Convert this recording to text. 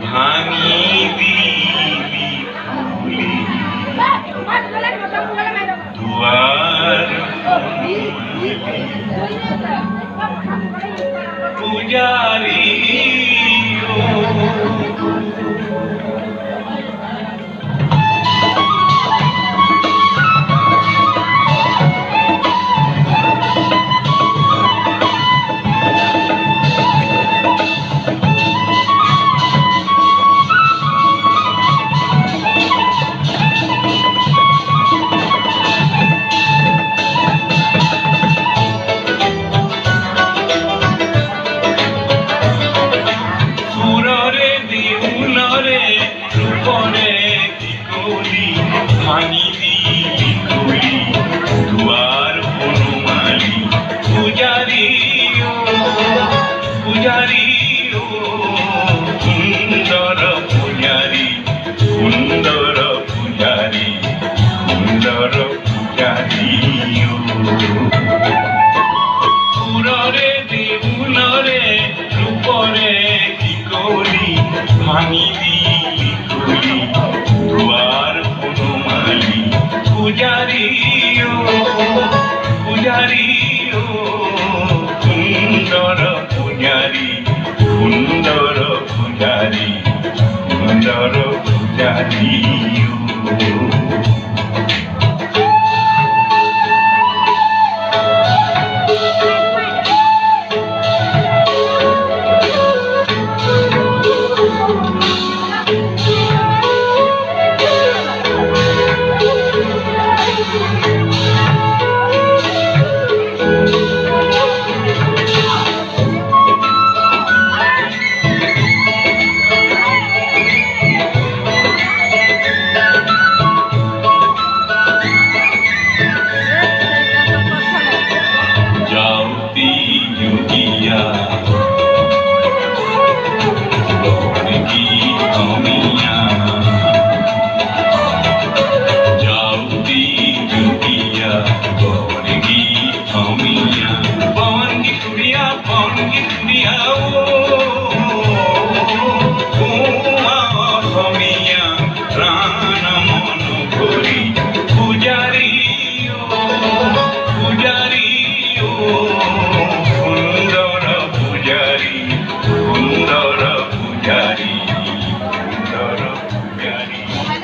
ভাঙি দিলি খুলি দুয়ার পূজারি ভাঙি দিলি খুলি দুয়ার বনমালী পূজারি পূজারি সুন্দর পূজারি সুন্দর পূজারি সুন্দর পূজারি পুররে দেউলরে রূপরে কি করি ভাঙি দিলি খুলি দুয়ার বনমালী পূজারি পূজারি সুন্দর পূজারি সুন্দর পূজারি সুন্দর পূজারি Pon ki